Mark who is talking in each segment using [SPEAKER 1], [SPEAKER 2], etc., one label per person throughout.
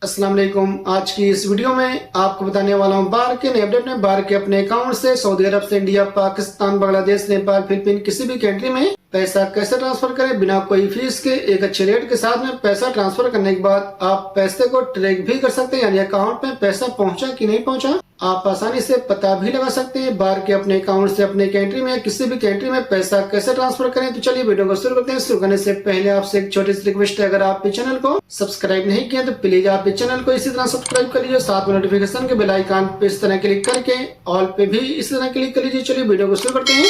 [SPEAKER 1] अस्सलाम वालेकुम। आज की इस वीडियो में आपको बताने वाला हूँ बार के नए अपडेट में बार के अपने अकाउंट से सऊदी अरब से इंडिया, पाकिस्तान, बांग्लादेश, नेपाल, फिलीपीन किसी भी कंट्री में पैसा कैसे ट्रांसफर करें बिना कोई फीस के एक अच्छे रेट के साथ में। पैसा ट्रांसफर करने के बाद आप पैसे को ट्रैक भी कर सकते हैं, यानी अकाउंट में पैसा पहुंचा कि नहीं पहुंचा आप आसानी से पता भी लगा सकते हैं। बार के अपने अकाउंट से अपने कंट्री में किसी भी कंट्री में पैसा कैसे ट्रांसफर करें। तो चलिए वीडियो को शुरू करते हैं। शुरू करने से पहले आपसे एक छोटी सी रिक्वेस्ट है, अगर आप इस चैनल को सब्सक्राइब नहीं किया तो प्लीज आप इस चैनल को इसी तरह सब्सक्राइब कर लीजिए, साथ में नोटिफिकेशन के बेल आइकन पे इस तरह क्लिक करके ऑल पे भी इस तरह क्लिक कर लीजिए। चलिए वीडियो को शुरू करते हैं।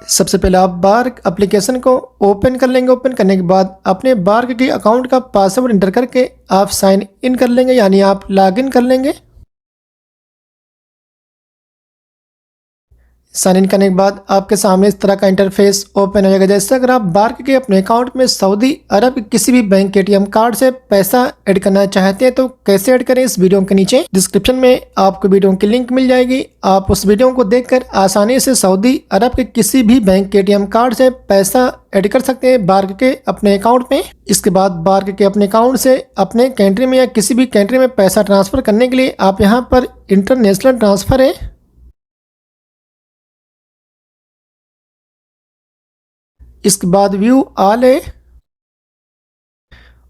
[SPEAKER 1] सबसे पहले आप बार्क एप्लीकेशन को ओपन कर लेंगे। ओपन करने के बाद अपने बार्क के अकाउंट का पासवर्ड एंटर करके आप साइन इन कर लेंगे, यानी आप लॉग इन कर लेंगे। साइन इन करने के बाद आपके सामने इस तरह का इंटरफेस ओपन हो जाएगा। जैसे अगर आप बार्क के अपने अकाउंट में सऊदी अरब के किसी भी बैंक के एटीएम कार्ड से पैसा ऐड करना चाहते हैं तो कैसे ऐड करें, इस वीडियो के नीचे डिस्क्रिप्शन में आपको वीडियो की लिंक मिल जाएगी। आप उस वीडियो को देखकर आसानी से सऊदी अरब के किसी भी बैंक के एटीएम कार्ड से पैसा ऐड कर सकते हैं बार्क के अपने अकाउंट में। इसके बाद बार्क के अपने अकाउंट से अपने कंट्री में या किसी भी कंट्री में पैसा ट्रांसफर करने के लिए आप यहाँ पर इंटरनेशनल ट्रांसफर है, इसके बाद व्यू ऑल है।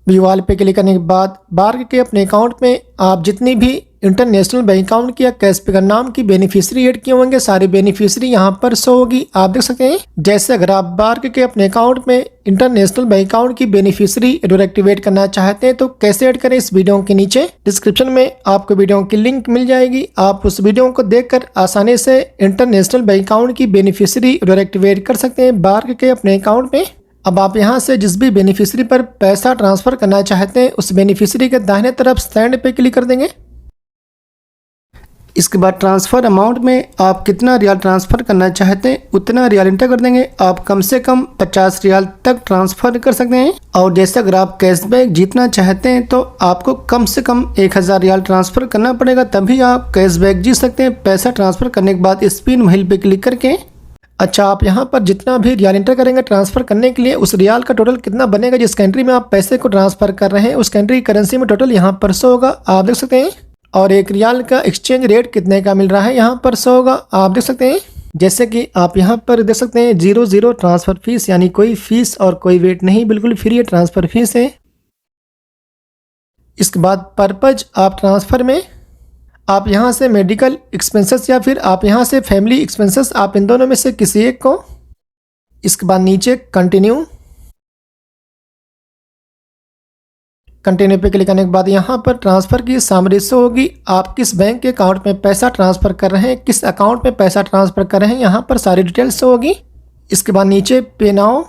[SPEAKER 1] व्यू ऑल पे क्लिक करने के बाद बार्क के अपने अकाउंट में आप जितनी भी इंटरनेशनल बैंक अकाउंट की या कैश पिकर नाम की बेनिफिशियरी ऐड किए होंगे सारी बेनिफिशियरी यहाँ पर शो होगी, आप देख सकते हैं। जैसे अगर आप बार्क के अपने अकाउंट में इंटरनेशनल बैंक अकाउंट की बेनिफिशियरी एक्टिवेट करना चाहते हैं तो कैसे ऐड करें, इस वीडियो के नीचे डिस्क्रिप्शन में आपको वीडियो की लिंक मिल जाएगी। आप उस वीडियो को देखकर आसानी से इंटरनेशनल बैंक अकाउंट की बेनिफिशियरी एक्टिवेट कर सकते हैं बार्क के अपने अकाउंट में। अब आप यहां से जिस भी बेनिफिशियरी पर पैसा ट्रांसफर करना चाहते हैं उस बेनिफिशियरी के दाहिने तरफ सेंड पे क्लिक कर देंगे। इसके बाद ट्रांसफ़र अमाउंट में आप कितना रियाल ट्रांसफ़र करना चाहते हैं उतना रियाल इंटर कर देंगे। आप कम से कम 50 रियाल तक ट्रांसफ़र कर सकते हैं। और जैसे अगर आप कैशबैक जीतना चाहते हैं तो आपको कम से कम 1000 रियाल ट्रांसफ़र करना पड़ेगा, तभी आप कैशबैक जीत सकते हैं। पैसा ट्रांसफ़र करने के बाद स्पिन व्हील पे क्लिक करके अच्छा आप यहाँ पर जितना भी रियाल इंटर करेंगे ट्रांसफ़र करने के लिए उस रियाल का टोटल कितना बनेगा, जिस कंट्री में आप पैसे को ट्रांसफ़र कर रहे हैं उस कंट्री करेंसी में टोटल यहाँ पर शो होगा, आप देख सकते हैं। और एक रियाल का एक्सचेंज रेट कितने का मिल रहा है यहाँ पर शो होगा, आप देख सकते हैं। जैसे कि आप यहाँ पर देख सकते हैं 0 ट्रांसफ़र फीस, यानी कोई फीस और कोई वेट नहीं, बिल्कुल फ्री है, ट्रांसफ़र फीस है। इसके बाद पर्पज आप ट्रांसफ़र में आप यहाँ से मेडिकल एक्सपेंसेस या फिर आप यहाँ से फैमिली एक्सपेंसेस, आप इन दोनों में से किसी एक को। इसके बाद नीचे कंटिन्यू पे क्लिक करने के बाद यहाँ पर ट्रांसफ़र की समरी शो होगी। आप किस बैंक के अकाउंट में पैसा ट्रांसफ़र कर रहे हैं, किस अकाउंट में पैसा ट्रांसफ़र कर रहे हैं, यहाँ पर सारी डिटेल्स शो होगी। इसके बाद नीचे पे नाउ,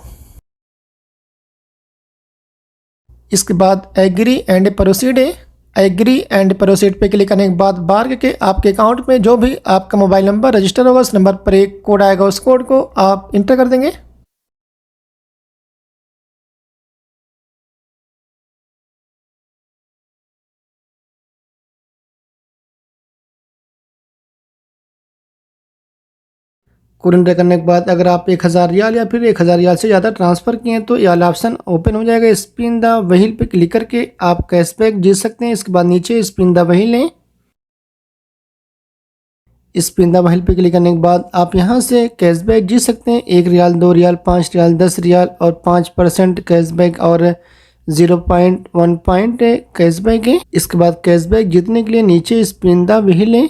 [SPEAKER 1] इसके बाद एग्री एंड प्रोसीड है। एग्री एंड प्रोसीड पे क्लिक करने के बाद बार्क के आपके अकाउंट में जो भी आपका मोबाइल नंबर रजिस्टर होगा उस नंबर पर एक कोड आएगा, उस कोड को आप इंटर कर देंगे। कोड एंटर करने के बाद अगर आप 1000 रियाल या फिर 1000 रियाल से ज़्यादा ट्रांसफ़र किए हैं तो ये वाला ऑप्शन ओपन हो जाएगा। स्पिन द व्हील पे क्लिक करके आप कैशबैक जीत सकते हैं। इसके बाद नीचे स्पिन द व्हील है। स्पिन द व्हील पे क्लिक करने के बाद आप यहां से कैशबैक जीत सकते हैं। 1 रियाल, 2 रियाल, 5 रियाल, 10 रियाल और 5% कैशबैक और 0.1 पॉइंट कैशबैक है। इसके बाद कैशबैक जीतने के लिए नीचे स्पिन द व्हील है।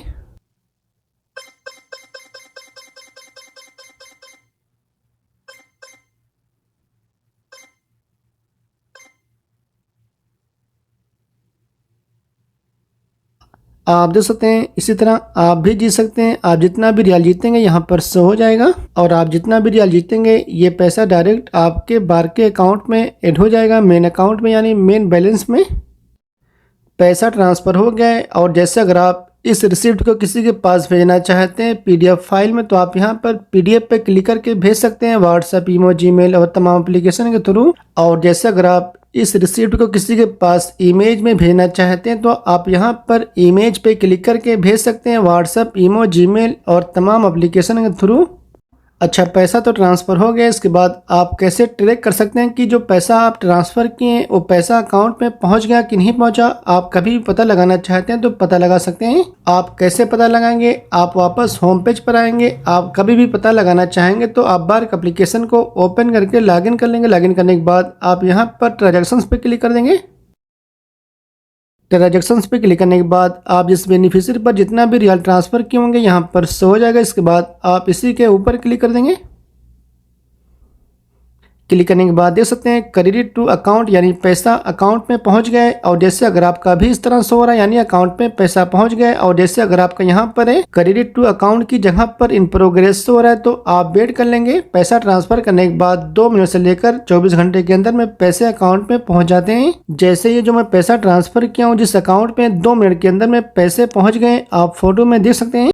[SPEAKER 1] आप देख सकते हैं इसी तरह आप भी जीत सकते हैं। आप जितना भी रियाल जीतेंगे यहाँ पर शो हो जाएगा और आप जितना भी रियाल जीतेंगे ये पैसा डायरेक्ट आपके बार्क के अकाउंट में ऐड हो जाएगा, मेन अकाउंट में, यानी मेन बैलेंस में पैसा ट्रांसफ़र हो गया है। और जैसे अगर आप इस रिसिप्ट को किसी के पास भेजना चाहते हैं पीडीएफ फाइल में तो आप यहाँ पर पीडीएफ पे क्लिक करके भेज सकते हैं व्हाट्सएप, ईमो, जीमेल और तमाम एप्लीकेशन के थ्रू। और जैसे अगर आप इस रिसिप्ट को किसी के पास इमेज में भेजना चाहते हैं तो आप यहाँ पर इमेज पे क्लिक करके भेज सकते हैं व्हाट्सएप, ईमो, जीमेल और तमाम एप्लीकेशन के थ्रू। अच्छा, पैसा तो ट्रांसफ़र हो गया, इसके बाद आप कैसे ट्रैक कर सकते हैं कि जो पैसा आप ट्रांसफ़र किए वो पैसा अकाउंट में पहुंच गया कि नहीं पहुंचा। आप कभी भी पता लगाना चाहते हैं तो पता लगा सकते हैं। आप कैसे पता लगाएंगे, आप वापस होम पेज पर आएंगे। आप कभी भी पता लगाना चाहेंगे तो आप बार्क एप्लीकेशन को ओपन करके लॉगिन कर लेंगे। लॉगिन करने के बाद आप यहाँ पर ट्रांजैक्शंस पे क्लिक कर देंगे। ट्रांजैक्शंस पे क्लिक करने के बाद आप जिस बेनिफिशियरी पर जितना भी रियल ट्रांसफ़र किए होंगे यहाँ पर शो हो जाएगा। इसके बाद आप इसी के ऊपर क्लिक कर देंगे। क्लिक करने के बाद देख सकते हैं क्रेडिट टू अकाउंट, यानी पैसा अकाउंट में पहुंच गए। और जैसे अगर आपका भी इस तरह शो हो रहा है यानी अकाउंट में पैसा पहुंच गए, और जैसे अगर आपका यहाँ पर है क्रेडिट टू अकाउंट की जगह पर इन प्रोग्रेस शो हो रहा है तो आप वेट कर लेंगे। पैसा ट्रांसफर करने के बाद 2 मिनट से लेकर 24 घंटे के अंदर में पैसे अकाउंट में पहुंच जाते हैं। जैसे ये जो मैं पैसा ट्रांसफर किया हूँ जिस अकाउंट में 2 मिनट के अंदर में पैसे पहुंच गए, आप फोटो में देख सकते हैं।